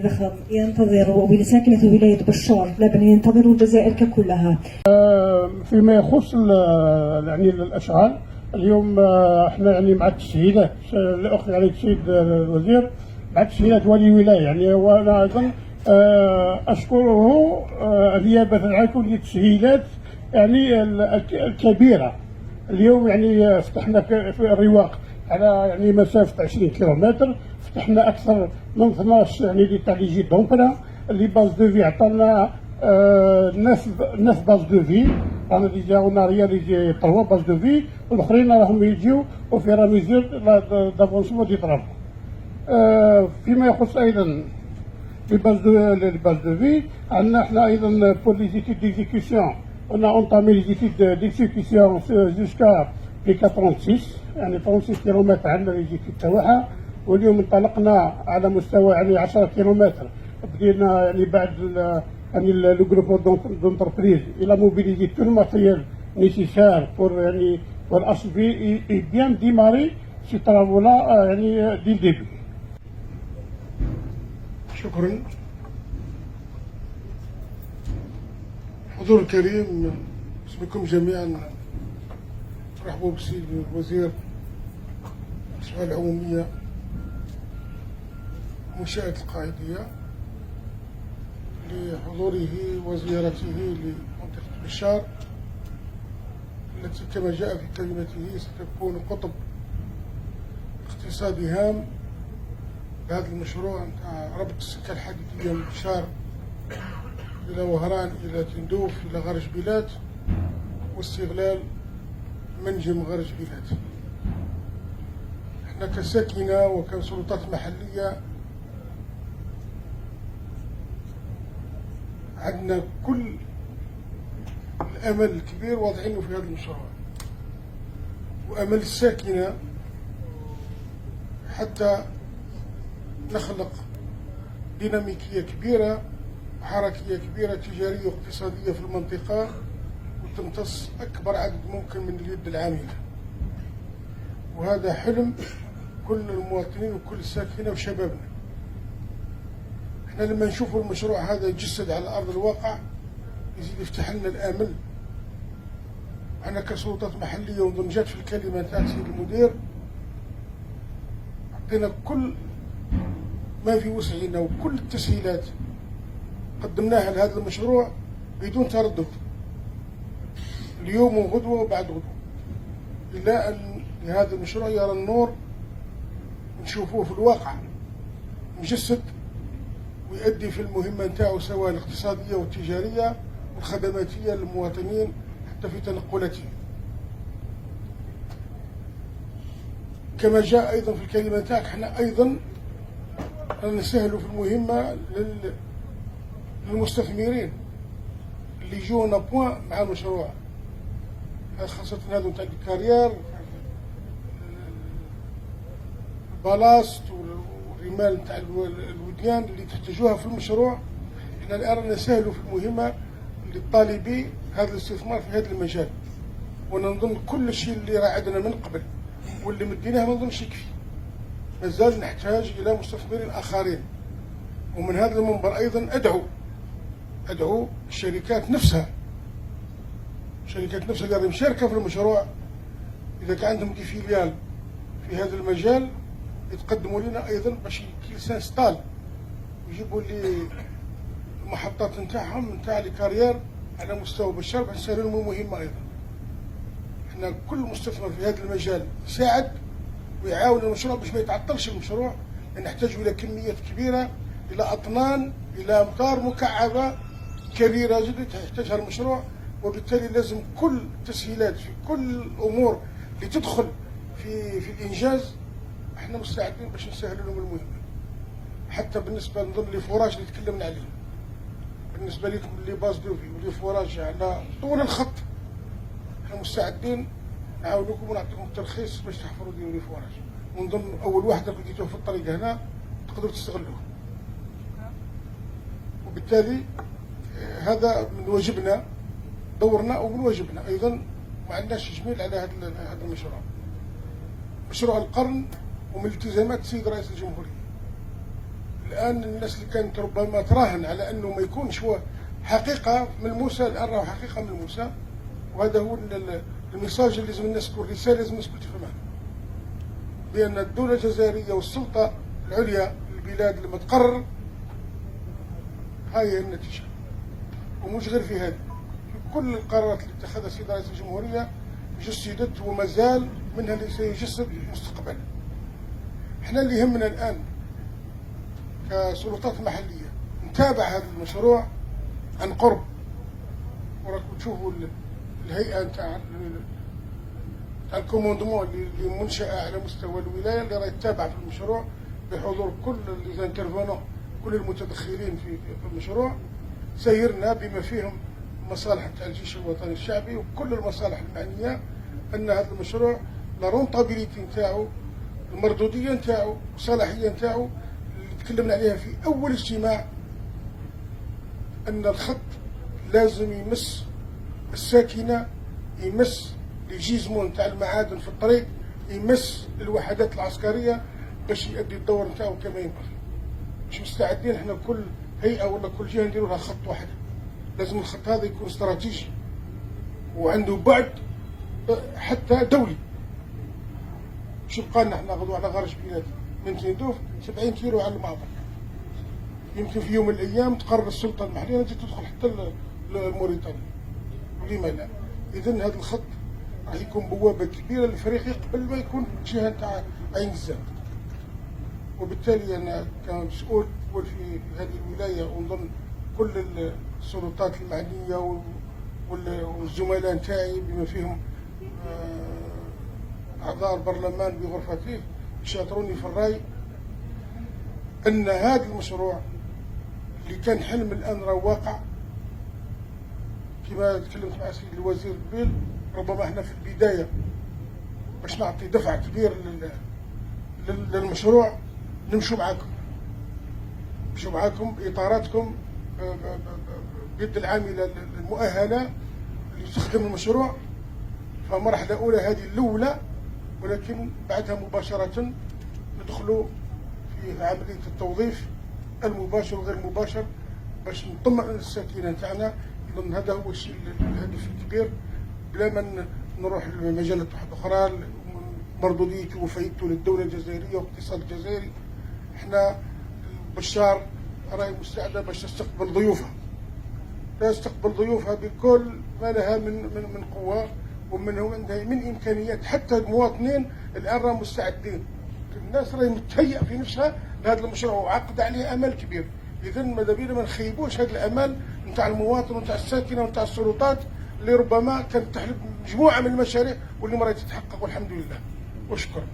ضخم ينتظر لساكنة ولاية بشار لبنان، ينتظر الجزائر ككلها. فيما يخص يعني الاشغال اليوم احنا يعني مع التسهيلات الاخ يعني السيد الوزير مع تسهيلات ولي ولايه يعني، وانا ايضا اشكره نيابه عنكم للتسهيلات يعني الكبيره. اليوم يعني فتحنا في الرواق على يعني مسافه 20 كيلومتر، فتحنا اكثر من 12 يعني اللي تاع لي جي دومبرا اللي باز دو في عطانا 9 باز دو في. رانا ديجا اون رياليزي 3 باز دو في، والاخرين راهم يجيو وفي راميزور دافونسمون دي طرافو. فيما يخص ايضا لي باز دو في، عندنا احنا ايضا بور لي زيتيد ديزيكسيون on a entamé les études d'exécution jusqu'à les 36 يعني 36 كيلومتر عندنا لي زيتيد تاعها، واليوم انطلقنا على مستوى يعني 10 كيلومتر. بدينا يعني بعد يعني لو جروب دونتربريز الى موبيليزي تو الماتيريال نيسيسار بور يعني بور اشفي اي بيان ديماري سي طرافولا يعني دي الديبي. شكرا. حضور الكريم، باسمكم جميعا مرحبا بالسيد الوزير الصحة العمومية منشأة القاعدية لحضوره وزيارته لمنطقة بشار التي كما جاء في كلمته ستكون قطب اقتصادي هام بهذا المشروع نتاع ربط السكة الحديدية من بشار إلى وهران إلى تندوف إلى غرج بيلات واستغلال منجم غرج بيلات. احنا كساكنة وكسلطات محلية عندنا كل الأمل الكبير واضعينه في هذا المشروع، وأمل الساكنة حتى نخلق ديناميكية كبيرة وحركية كبيرة تجارية واقتصادية في المنطقة، وتمتص أكبر عدد ممكن من اليد العاملة. وهذا حلم كل المواطنين وكل الساكنة وشبابنا. احنا لما نشوف المشروع هذا يجسد على أرض الواقع يزيد يفتح لنا الآمل. احنا كسلطات محلية وانضمجت في الكلمة تاع سيد المدير، عطينا كل ما في وسعنا وكل التسهيلات قدمناها لهذا المشروع بدون تردد، اليوم وغدوة وبعد غدوة، إلى أن هذا المشروع يرى النور نشوفوه في الواقع مجسد ويؤدي في المهمة نتاعو سواء الاقتصادية والتجارية والخدماتية للمواطنين حتى في تنقلاتهم. كما جاء أيضا في الكلمة نتاعك، احنا أيضا نسهلوا في المهمة للمستثمرين اللي يجونا بوان مع المشروع، خاصة هذا نتاع الكارير البلاست والرمال نتاع الوديان اللي تحتاجوها في المشروع. احنا الآن نسهلوا في المهمة للطالبي هذا الاستثمار في هذا المجال، ونظن كل شيء اللي راه عندنا من قبل واللي مديناه ما نظنش يكفي، مازال نحتاج إلى مستثمرين آخرين. ومن هذا المنبر أيضا أدعو الشركات نفسها، اللي مشاركة في المشروع، إذا كان عندهم دي فيليال في هذا المجال يتقدموا لنا أيضا باش يسانستال ويجيبوا لي المحطات نتاعهم نتاع لي كارير على مستوى بشار باش نسهلوا لهم المهمة أيضا. احنا كل مستثمر في هذا المجال يساعد ويعاون المشروع باش ما يتعطلش المشروع، لأن نحتاج إلى كميات كبيرة، إلى أطنان، إلى أمتار مكعبة كبيرة جدا يحتاجها المشروع. وبالتالي لازم كل التسهيلات في كل الأمور اللي تدخل في الإنجاز احنا مستعدين باش نسهل لهم المهمة. حتى بالنسبة نظن لي فوراج اللي تكلمنا عليه، بالنسبة لكم اللي باز دوفي واللي فوراج على طول الخط، احنا مستعدين نعاونوكم ونعطيكم الترخيص باش تحفروا ديروا لي فوراج، ونظن أول واحد لقيتوه في الطريق هنا تقدروا تستغلوه. وبالتالي هذا من واجبنا، دورنا ومن واجبنا أيضا ما عندناش جميل على هذا المشروع، مشروع القرن ومن التزامات السيد رئيس الجمهورية الان الناس اللي كانت ربما تراهن على انه ما يكونش هو حقيقه ملموسه، الان راهو حقيقه ملموسه. وهذا هو الميساج اللي لازم الناس تكون، رساله لازم الناس تفهمها، بان الدوله الجزائريه والسلطه العليا للبلاد لما تقرر هاي هي النتيجه. ومش غير في هذا، في كل القرارات اللي اتخذها السيد رئيس الجمهوريه جسدت وما زال منها اللي سيجسد مستقبلا. احنا اللي يهمنا الان كسلطات محليه نتابع هذا المشروع عن قرب، وراكم تشوفوا الهيئه نتاع الكوموندمون اللي منشاه على مستوى الولايه اللي راهي تتابع في المشروع بحضور كل ليزانترفونون، كل المتدخلين في المشروع. سيرنا بما فيهم مصالح نتاع الجيش الوطني الشعبي وكل المصالح المعنيه ان هذا المشروع لا رونتابيليتي نتاعو، المردوديه نتاعو، الصلاحيه نتاعو اللي تكلمنا عليها في اول اجتماع، ان الخط لازم يمس الساكنه، يمس الجيزمون نتاع المعادن في الطريق، يمس الوحدات العسكريه باش يؤدي الدور نتاعو كما ينبغي. مش مستعدين احنا كل هيئه ولا كل جهه نديروا لها خط واحد، لازم الخط هذا يكون استراتيجي وعنده بعد حتى دولي. شو بقى لنا احنا غدوه على غرش بلاد من تندوف 70 كيلو على المعبر، يمكن في يوم من الايام تقرر السلطه المحليه تجي تدخل حتى لموريتانيا، ولما لا؟ اذا هذا الخط راح يكون بوابه كبيره للفريق قبل ما يكون جهه تاع عين الزاد. وبالتالي انا كمسؤول في هذه الولايه، ونظن كل السلطات المعنيه والزملاء نتاعي بما فيهم اعضاء البرلمان بغرفته يشاطروني في الراي ان هذا المشروع اللي كان حلم الان راه واقع. كما تكلمت مع سيد الوزير قبيل، ربما احنا في البدايه باش نعطي دفع كبير للمشروع نمشوا معاكم باطاراتكم بيد العامله المؤهله اللي تخدم المشروع. فمرحله اولى هذه الاولى، ولكن بعدها مباشره ندخلوا في عمليه التوظيف المباشر وغير المباشر باش نطمئن الساكنه نتاعنا. اظن هذا هو الشيء الهدف الكبير، بلا ما نروح لمجالات اخرى، مردوديته وفائدته للدوله الجزائريه والاقتصاد الجزائري. احنا بشار راهي مستعده باش تستقبل ضيوفها بكل ما لها من قوه، ومنهم عندها من امكانيات. حتى المواطنين الان راهم مستعدين، الناس راهي متهيئه في نفسها لهذا المشروع وعقد عليه امل كبير. اذا ماذا بينا ما نخيبوش هذا الامل نتاع المواطن ونتاع الساكنه ونتاع السلطات اللي ربما كانت تحلب مجموعه من المشاريع واللي ما راهي تتحقق، والحمد لله وشكرا.